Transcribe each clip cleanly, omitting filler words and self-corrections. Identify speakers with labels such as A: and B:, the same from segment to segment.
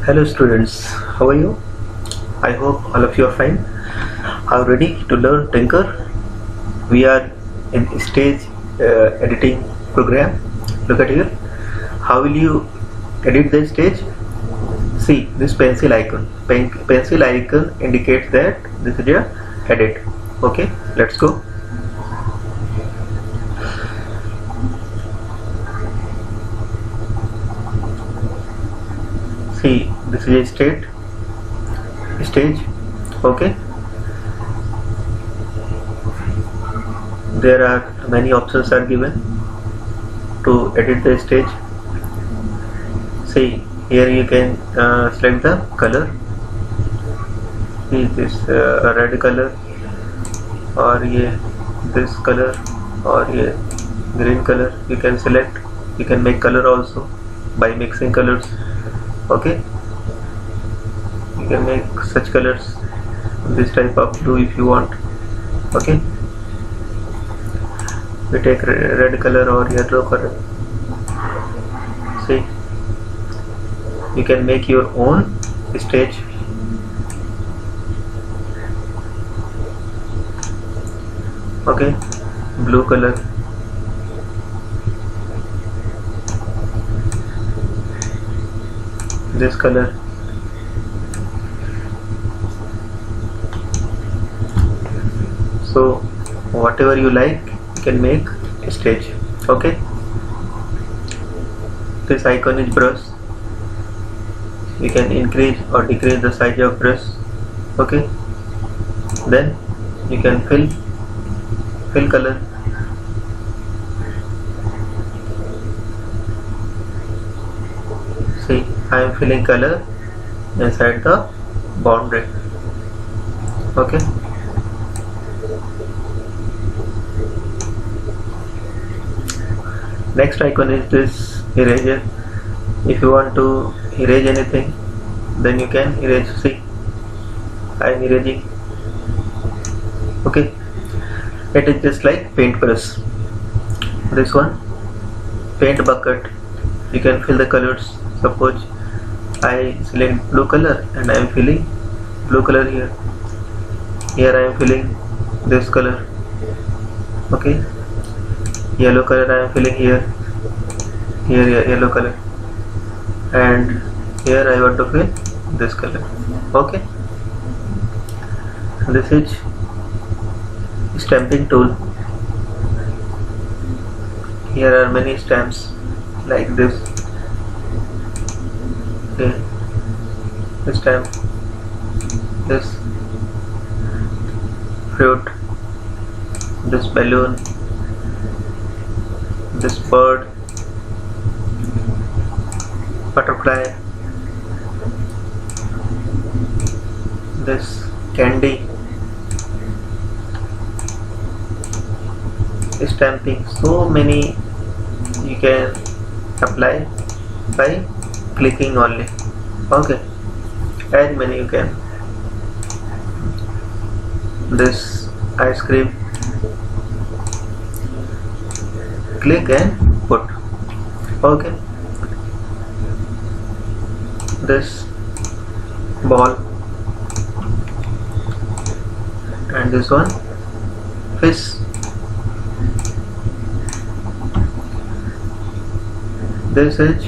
A: Hello students, how are you? I hope all of you are fine. Are ready to learn Tinker? We are in stage editing program. Look at here. How will you edit the stage? See this pencil icon. Pencil icon indicates that this is your edit. Okay, let's go. See, this is a stage. Okay, there are many options are given to edit the stage. See, here you can select the color. See this red color, or this color, or green color. You can select. You can make color also by mixing colors. Okay, you can make such colors, this type of blue if you want. Okay, we take red color or yellow color. See, you can make your own stage. Okay, blue color, this color. So whatever you like, you can make a stage. Okay, this icon is brush. You can increase or decrease the size of brush. Okay, then you can fill color. See, I am filling color inside the boundary. Okay, next icon is this eraser. If you want to erase anything, then you can erase. See, I am erasing. Okay, it is just like paintbrush. This one, paint bucket. You can fill the colors. Suppose I select blue color and I am filling blue color here. Here I am filling this color. Okay, yellow color I am filling here. Here yellow color, and here I want to fill this color. Okay, this is stamping tool. Here are many stamps like this. Okay, this stamp, this fruit, this balloon, this bird, butterfly, this candy, stamping. So many you can apply by clicking only. Okay, as many you can. This ice cream, click and put. Okay, this ball, and this one fish. This is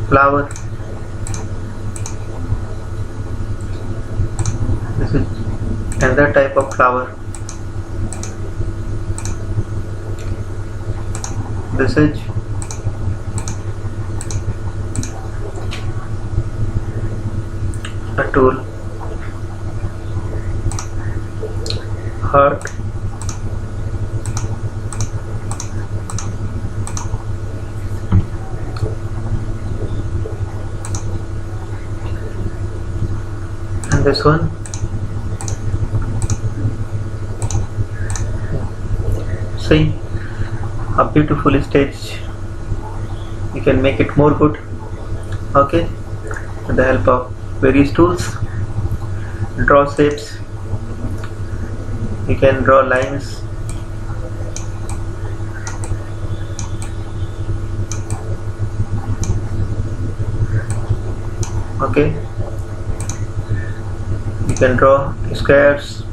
A: flower. This is another type of flower. This is a tool. Heart. And this one, see, a beautiful stage. You can make it more good. Okay, with the help of various tools. Draw shapes. You can draw lines. Okay, you can draw squares,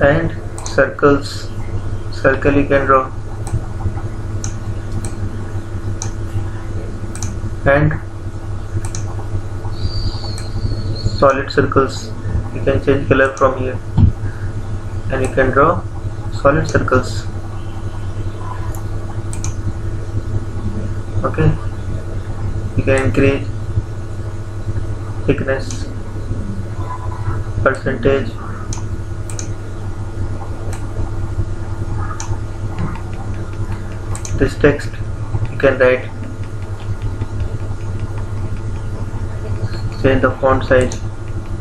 A: and circles. Circle you can draw, and solid circles. You can change color from here, and you can draw solid circles. Okay, you can increase thickness, percentage, this text you can write, change the font size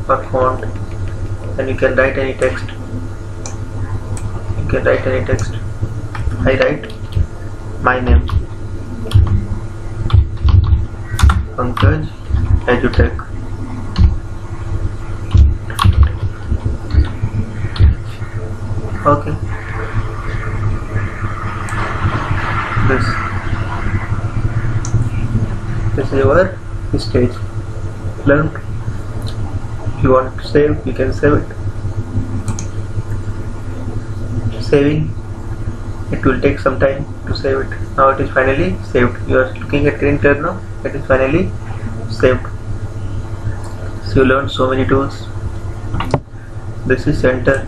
A: or font, and you can write any text. You can write any text. I write my name, Pankaj Edutech. Okay, this is your stage. Learn. If you want to save, you can save it. Saving, it will take some time to save it. Now it is finally saved. You are looking at green color now. It is finally saved. So you learned so many tools. This is center,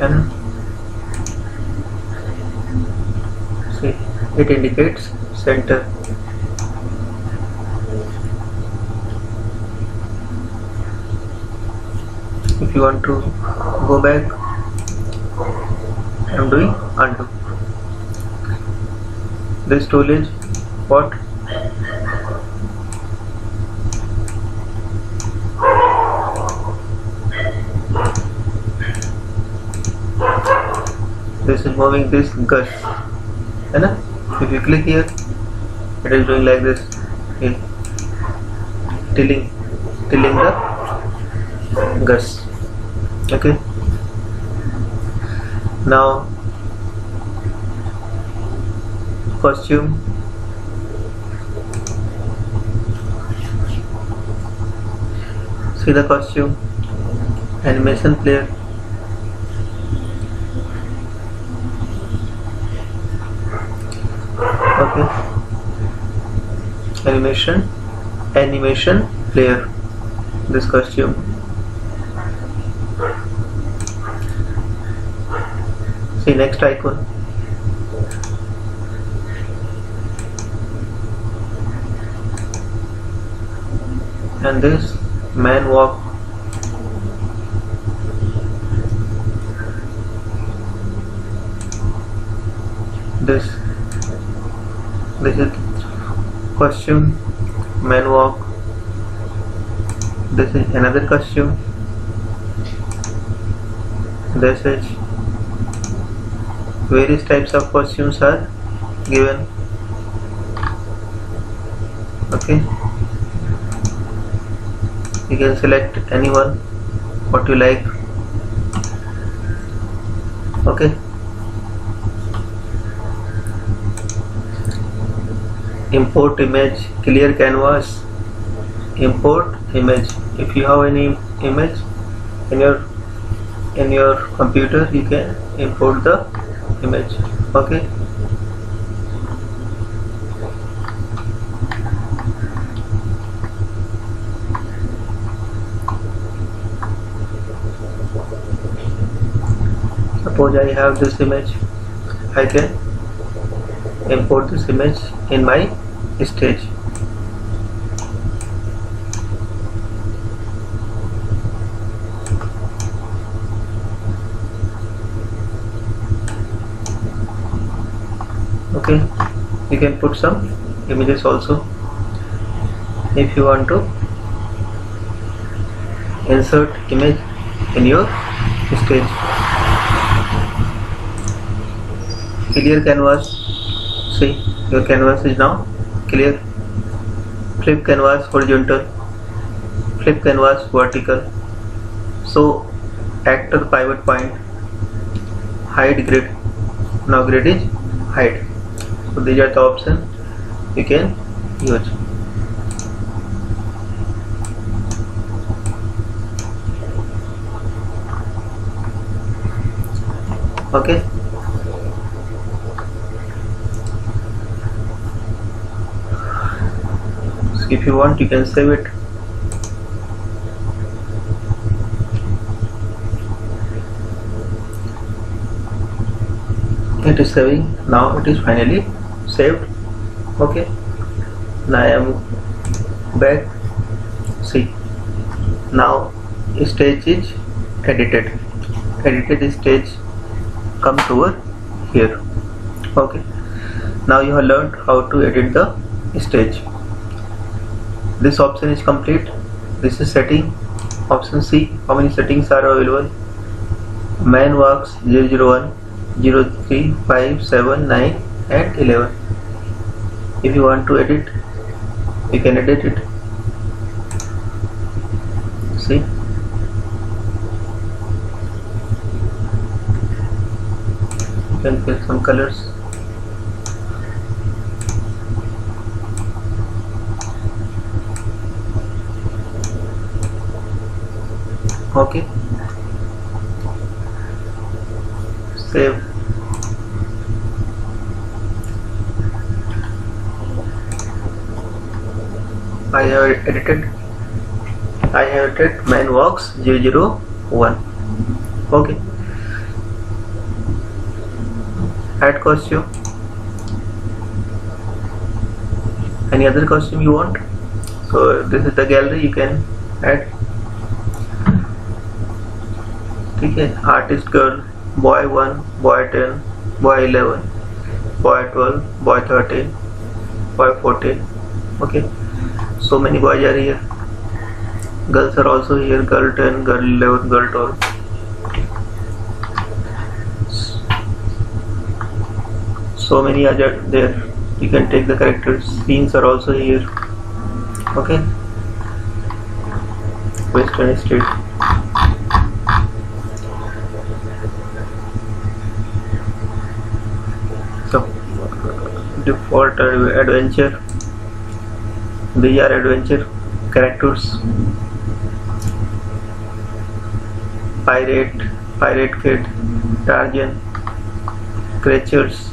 A: and see, it indicates center. If you want to go back, I am doing undo. This tool is what? This is moving this gush, and if you click here, it is doing like this, tilling the gush. Okay. Now costume. See the costume, animation player. Okay, animation player. This costume. See next icon. And this man walk. This is costume, man walk. This is another costume. This is various types of costumes are given. Okay, you can select anyone what you like. Okay, import image, clear canvas, import image. If you have any image in your computer, you can import the image. Okay, suppose I have this image, I can import this image in my stage. Okay, you can put some images also. If you want to insert image in your stage. Clear canvas. See, your canvas is now clear. Flip canvas horizontal, flip canvas vertical. So actor pivot point, hide grid. Now grid is hide. So these are the options you can use. Okay. So if you want, you can save it. It is saving. Now it is finally saved. Okay. Now I am back. See. Now stage is edited. Edited stage comes over here. Okay. Now you have learned how to edit the stage. This option is complete. This is setting. Option C. How many settings are available? Man walks 001, 03, 5, 7, 9 and 11. If you want to edit, you can edit it. See. You can fill some colors. Okay. Save. I have edited Man walks 001. Okay. Add costume. Any other costume you want? So this is the gallery, you can add. Okay. Artist girl, boy 1, boy 10, boy 11, boy 12, boy 13, boy 14. Okay. So many boys are here. Girls are also here. Girl 10, girl 11, girl 12. So many are there. You can take the characters. Scenes are also here. Okay. Western Street. So default adventure. These are adventure characters. Pirate Kid, Tarzan, Creatures,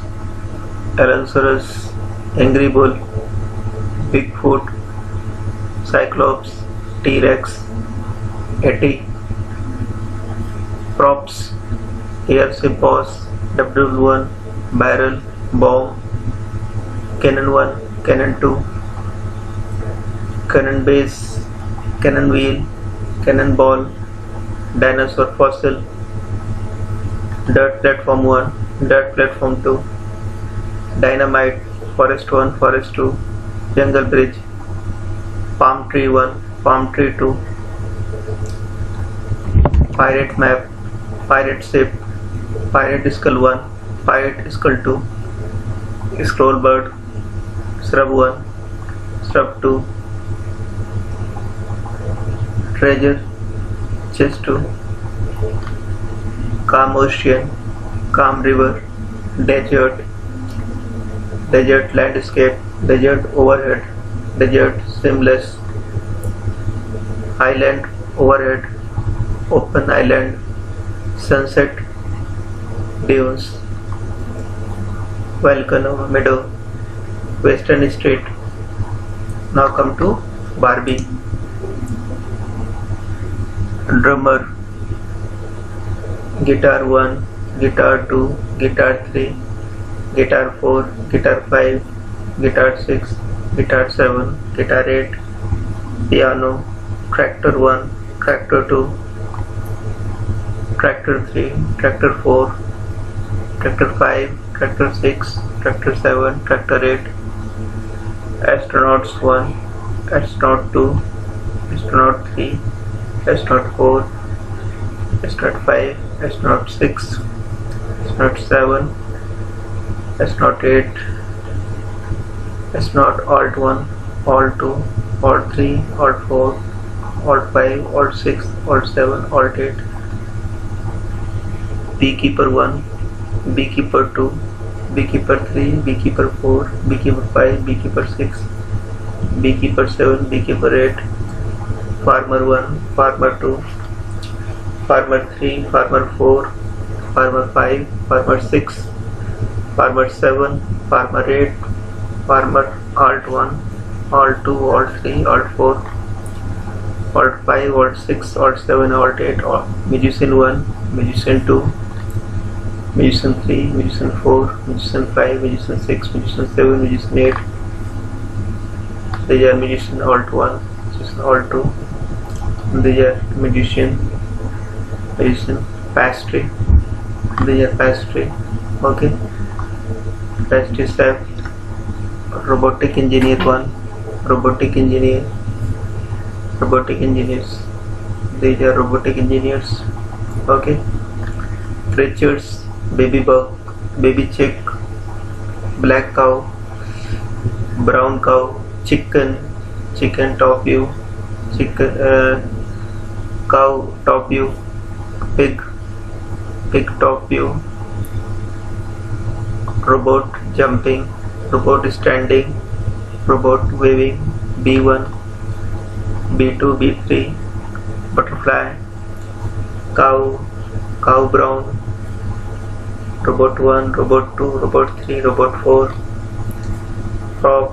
A: Allosaurus, Angry Bull, Bigfoot, Cyclops, T-Rex, Yeti, Props, Airship Boss, WW1, Barrel, Bomb, Cannon 1, Cannon 2, Cannon Base, Cannon Wheel, Cannonball, Dinosaur Fossil, Dirt Platform 1, Dirt Platform 2, Dynamite, Forest 1, Forest 2, Jungle Bridge, Palm Tree 1, Palm Tree 2, Pirate Map, Pirate Ship, Pirate Skull 1, Pirate Skull 2, Scroll Bird, Shrub 1, Shrub 2, Treasure, Chest 2, Calm Ocean, Calm River, Desert, Desert Landscape, Desert Overhead, Desert Seamless, Island Overhead, Open Island, Sunset, Dunes, Volcano Meadow, Western Street. Now come to Barbie. Drummer, Guitar 1, Guitar 2, Guitar 3, Guitar 4, Guitar 5, Guitar 6, Guitar 7, Guitar 8, Piano, Tractor 1, Tractor 2, Tractor 3, Tractor 4, Tractor 5, Tractor 6, Tractor 7, Tractor 8, Astronauts 1, Astronaut 2, Astronaut 3, Astronaut 4, Astronaut 5, Astronaut 6, Astronaut 7, Astronaut 8, Astronaut Alt 1, Alt 2, Alt 3, Alt 4, Alt 5, Alt 6, Alt 7, Alt 8, Beekeeper 1, beekeeper 2, beekeeper 3, beekeeper 4, beekeeper 5, beekeeper 6, beekeeper 7, beekeeper 8, farmer 1, farmer 2, farmer 3, farmer 4, farmer 5, farmer 6, farmer 7, farmer 8, farmer alt 1, alt 2, alt 3, alt 4, alt 5, alt 6, alt 7, alt 8, musician 1, musician 2, musician 3, musician 4, musician 5, musician 6, musician 7, musician 8. These are musician alt 1, musician alt 2. These are musician pastry. These are pastry. Okay. Pastry staff. Robotic engineer 1, robotic engineer, robotic engineers. These are robotic engineers. Okay. Creatures, baby bug, baby chick, black cow, brown cow, chicken, chicken top view, chicken cow top view, pig, pig top view, robot jumping, robot standing, robot waving, B1, B2, B3, butterfly, cow, cow brown, robot 1, robot 2, robot 3, robot 4, frog,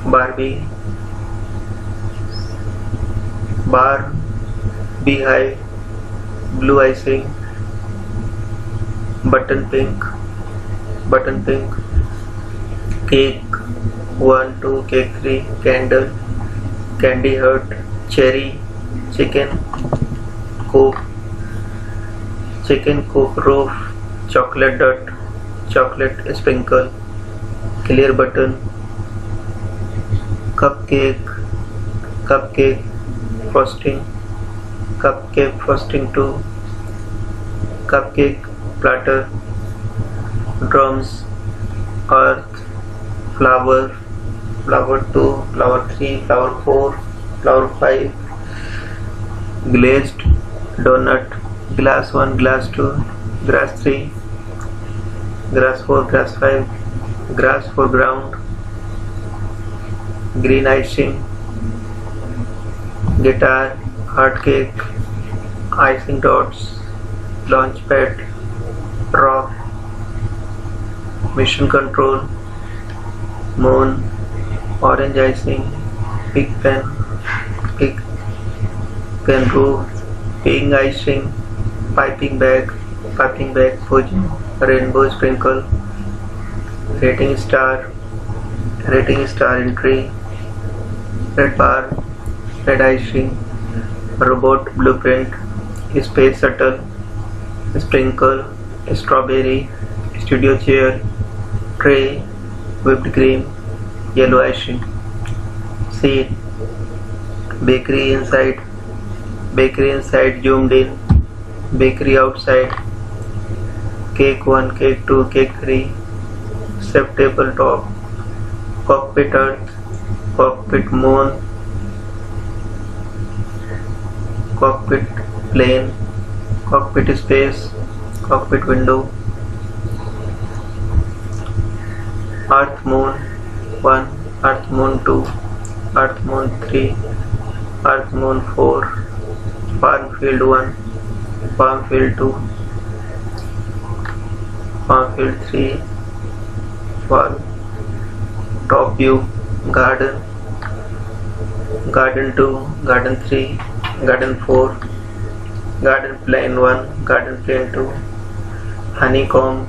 A: Barbie, bar, beehive, blue icing, button pink, cake 1, 2, cake 3, candle, candy hut, cherry, chicken coop, roof, chocolate dot, chocolate sprinkle, clear button, cupcake, frosting, cupcake frosting 2, cupcake platter, drums, earth, flower, flower 2, flower 3, flower 4, flower 5, glazed donut, glass 1, glass 2, grass 3, grass 4, grass 5, grass foreground, green icing, guitar, heart cake, icing dots, launch pad, rock, mission control, moon, orange icing, pig pen roof, pink icing, piping bag, Fuji, rainbow sprinkle, rating star in tree, red bar, red icing, robot blueprint, space shuttle, sprinkle, strawberry, studio chair, tray, whipped cream, yellow icing, seed, bakery inside zoomed in, bakery outside, cake 1, cake 2, cake 3, chef tabletop, cockpit earth, cockpit moon, cockpit plane, cockpit space, cockpit window, earth moon 1, earth moon 2, earth moon 3, earth moon 4, farm field 1, farm field 2, farm field 3, farm top view, garden 2, garden 3, garden 4, garden plane 1, garden plane 2, honeycomb,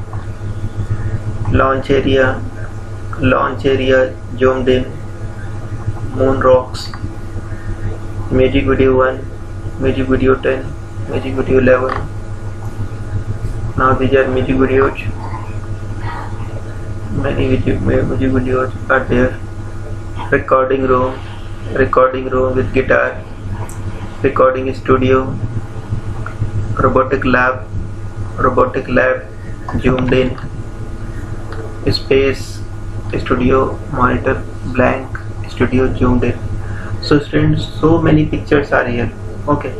A: launch area zoomed in, moon rocks, music video 1, music video 10, music video 11. Now these are music videos. Many music videos are there. Recording room with guitar, recording studio, robotic lab zoomed in, space studio, monitor blank, studio zoomed in. So students, so many pictures are here. Okay.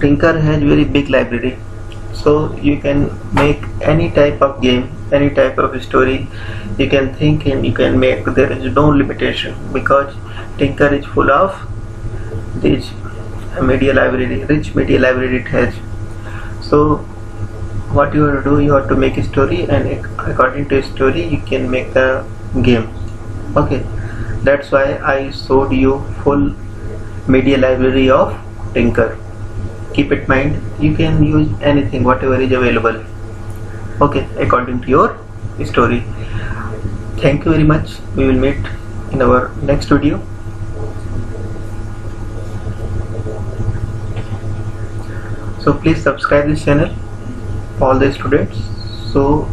A: Tinker has very big library. So you can make any type of game, any type of story you can think, and you can make. There is no limitation, because Tinker is full of this media library, rich media library it has. So what you have to do, you have to make a story, and according to a story you can make the game. Okay, that's why I showed you full media library of Tinker. Keep in mind, you can use anything, whatever is available, okay, according to your story. Thank you very much. We will meet in our next video. So please subscribe this channel, all the students, so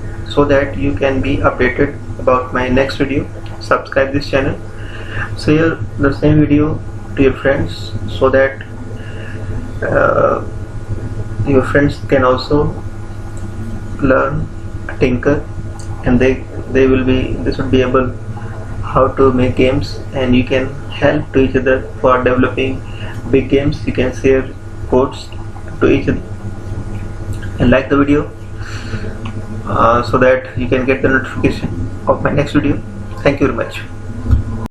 A: that you can be updated about my next video. Subscribe this channel, share the same video to your friends, so that your friends can also learn Tinker, and they should be able how to make games, and you can help to each other for developing big games. You can share codes to each other and like the video, so that you can get the notification of my next video. Thank you very much.